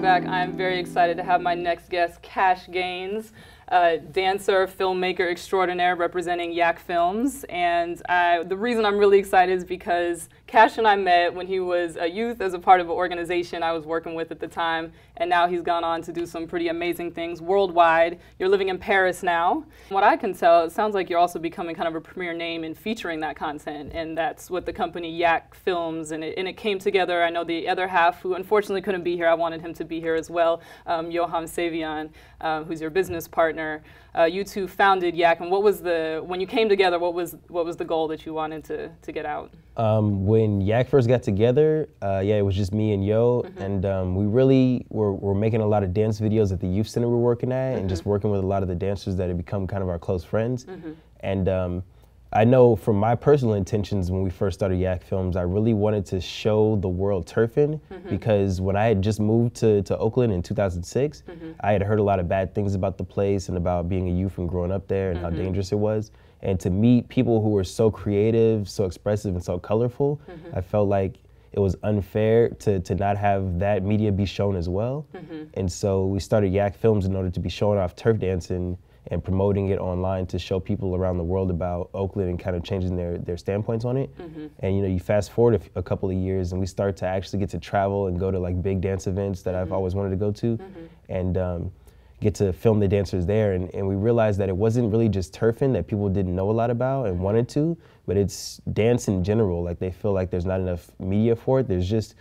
back. I'm very excited to have my next guest, Kash, dancer, filmmaker extraordinaire representing YAK Films. And the reason I'm really excited is because Kash and I met when he was a youth as a part of an organization I was working with at the time. And now he's gone on to do some pretty amazing things worldwide. You're living in Paris now. What I can tell, it sounds like you're also becoming kind of a premier name in featuring that content. And that's what the company YAK Films, and it came together. I know the other half, who unfortunately couldn't be here, I wanted him to be here as well, Johan Savion, who's your business partner. You two founded YAK, and when you came together, what was the goal that you wanted to get out? When YAK first got together, it was just me and Yo, and we really were making a lot of dance videos at the youth center we're working at, and just working with a lot of the dancers that had become kind of our close friends. And I know from my personal intentions when we first started YAK Films, I really wanted to show the world turfing, because when I had just moved to Oakland in 2006, I had heard a lot of bad things about the place and about being a youth and growing up there and how dangerous it was. And to meet people who were so creative, so expressive, and so colorful, I felt like it was unfair to not have that media be shown as well. And so we started YAK Films in order to be showing off turf dancing and promoting it online to show people around the world about Oakland and kind of changing their standpoints on it. And you fast forward a couple of years and we start to actually get to travel and go to like big dance events that I've always wanted to go to, and get to film the dancers there. And we realized that it wasn't really just turfing that people didn't know a lot about and wanted to, but it's dance in general. Like they feel like there's not enough media for it. There's just,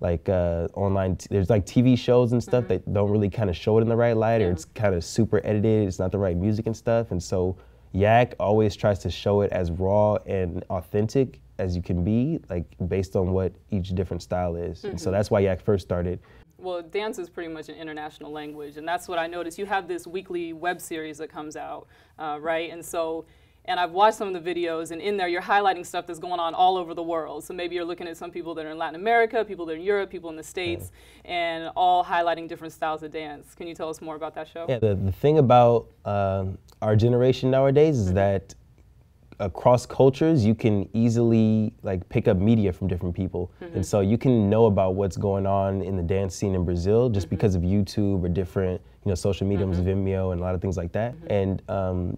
like online, there's like TV shows and stuff that don't really kind of show it in the right light, or it's kind of super edited, it's not the right music and stuff. And so YAK always tries to show it as raw and authentic as you can be, like based on what each different style is. And so that's why YAK first started. Well, dance is pretty much an international language, and that's what I noticed. You have this weekly web series that comes out, right? And I've watched some of the videos, and in there you're highlighting stuff that's going on all over the world. So maybe you're looking at some people that are in Latin America, people that are in Europe, people in the States, and all highlighting different styles of dance. Can you tell us more about that show? Yeah, the thing about our generation nowadays is that across cultures, you can easily like pick up media from different people. And so you can know about what's going on in the dance scene in Brazil just because of YouTube or different social mediums, Vimeo, and a lot of things like that. And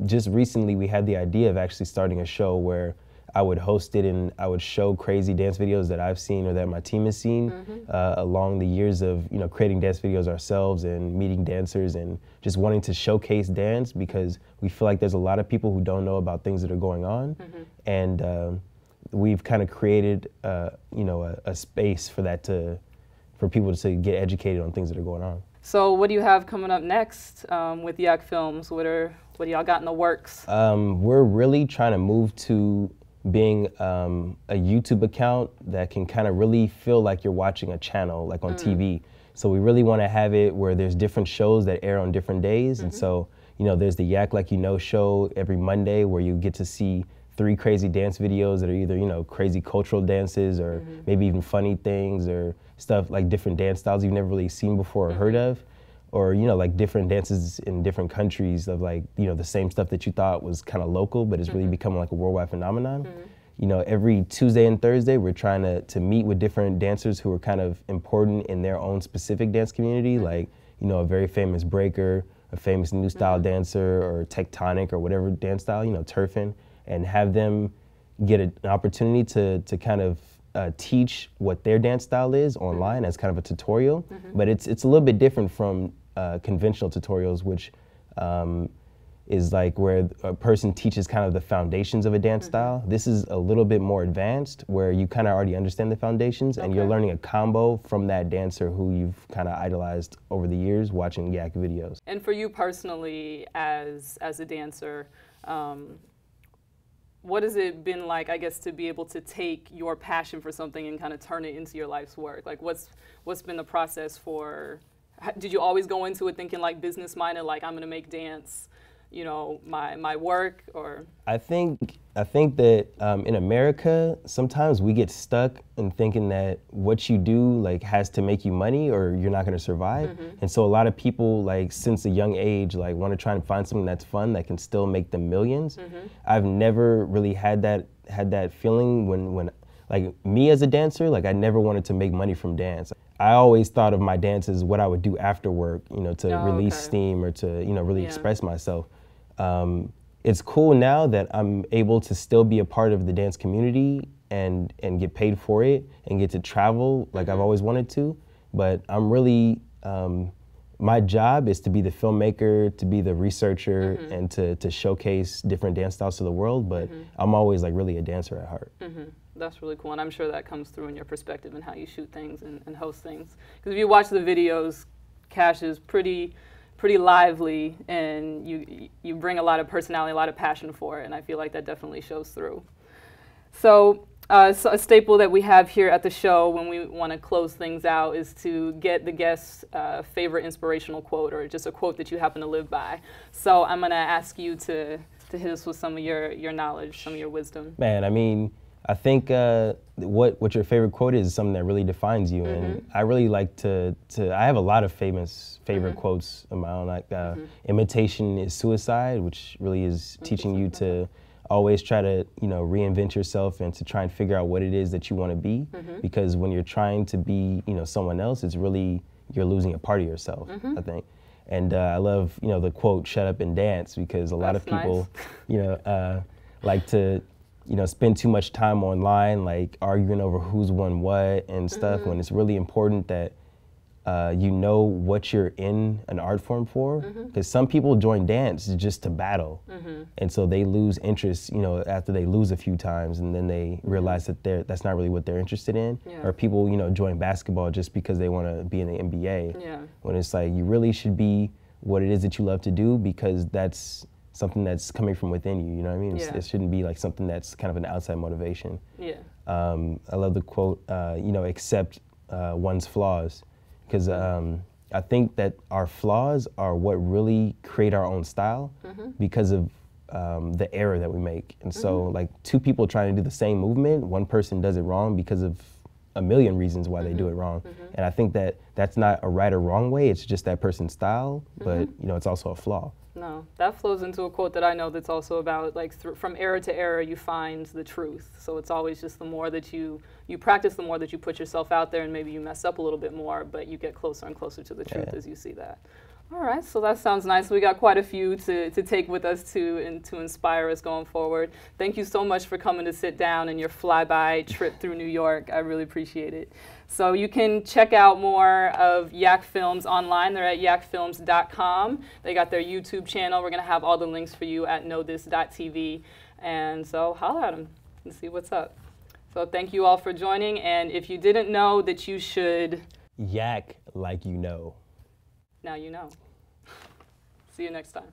just recently we had the idea of actually starting a show where I would host it and I would show crazy dance videos that I've seen or that my team has seen along the years of creating dance videos ourselves and meeting dancers and just wanting to showcase dance, because we feel like there's a lot of people who don't know about things that are going on. And we've kind of created a space for that for people to get educated on things that are going on. So what do you have coming up next with YAK Films? What do y'all got in the works? We're really trying to move to being a YouTube account that can kind of really feel like you're watching a channel, like on TV. So we really want to have it where there's different shows that air on different days. And so, there's the YAK Like You Know show every Monday where you get to see 3 crazy dance videos that are either, crazy cultural dances or maybe even funny things or stuff like different dance styles you've never really seen before or heard of. Or, like different dances in different countries of like, the same stuff that you thought was kind of local, but it's really become like a worldwide phenomenon. Every Tuesday and Thursday, we're trying to meet with different dancers who are kind of important in their own specific dance community, like, a very famous breaker, a famous new style dancer, or tectonic or whatever dance style, turfing, and have them get an opportunity to kind of teach what their dance style is online as kind of a tutorial. But it's a little bit different from conventional tutorials, which is like where a person teaches kind of the foundations of a dance style. This is a little bit more advanced, where you kind of already understand the foundations and you're learning a combo from that dancer who you've kind of idolized over the years watching YAK videos. And for you personally as a dancer, what has it been like, I guess, to be able to take your passion for something and kind of turn it into your life's work? Like what's been the process for, did you always go into it thinking like business minded, like I'm gonna make dance, my work? Or I think that in America, sometimes we get stuck in thinking that what you do like has to make you money or you're not gonna survive. And so a lot of people, like since a young age, like want to try and find something that's fun that can still make them millions. I've never really had that feeling when like me as a dancer, like I never wanted to make money from dance. I always thought of my dance as what I would do after work, you know, to release okay. steam or to, you know, really express myself. It's cool now that I'm able to still be a part of the dance community and get paid for it and get to travel like I've always wanted to. But I'm really, my job is to be the filmmaker, to be the researcher, and to showcase different dance styles to the world. But I'm always like really a dancer at heart. That's really cool, and I'm sure that comes through in your perspective and how you shoot things and host things. Because if you watch the videos, Kash is pretty lively, and you bring a lot of personality, a lot of passion for it, and I feel like that definitely shows through. So a staple that we have here at the show when we want to close things out is to get the guest's favorite inspirational quote, or just a quote that you happen to live by. So I'm going to ask you to hit us with some of your knowledge, some of your wisdom. Man, I mean, I think what your favorite quote is something that really defines you, and I really like to I have a lot of famous favorite quotes of my own, like imitation is suicide, which really is teaching you to always try to, you know, reinvent yourself and to try and figure out what it is that you want to be, because when you're trying to be, you know, someone else, it's really, you're losing a part of yourself, I think. And I love, you know, the quote, "Shut up and dance," because a lot of people, you know, like to, you know, spend too much time online, like arguing over who's won what and stuff, when it's really important that you know what you're in an art form for. Because some people join dance just to battle, and so they lose interest, you know, after they lose a few times, and then they realize that that's not really what they're interested in. Or people, you know, join basketball just because they want to be in the NBA, when it's like you really should be what it is that you love to do, because that's something that's coming from within you, you know what I mean? It shouldn't be like something that's kind of an outside motivation. I love the quote, you know, accept one's flaws, because I think that our flaws are what really create our own style, because of the error that we make. And so like two people trying to do the same movement, one person does it wrong because of a million reasons why they do it wrong. And I think that that's not a right or wrong way, it's just that person's style, but you know, it's also a flaw. No, that flows into a quote that I know that's also about, like, from error to error you find the truth. So it's always just the more that you practice, the more that you put yourself out there, and maybe you mess up a little bit more, but you get closer and closer to the truth as you see that. All right, so that sounds nice. We got quite a few to take with us to inspire us going forward. Thank you so much for coming to sit down and your flyby trip through New York. I really appreciate it. So you can check out more of YAK Films online. They're at yakfilms.com. They got their YouTube channel. We're going to have all the links for you at knowthis.tv. And so holla at them and see what's up. So thank you all for joining. And if you didn't know that you should yak like you know. Now you know. See you next time.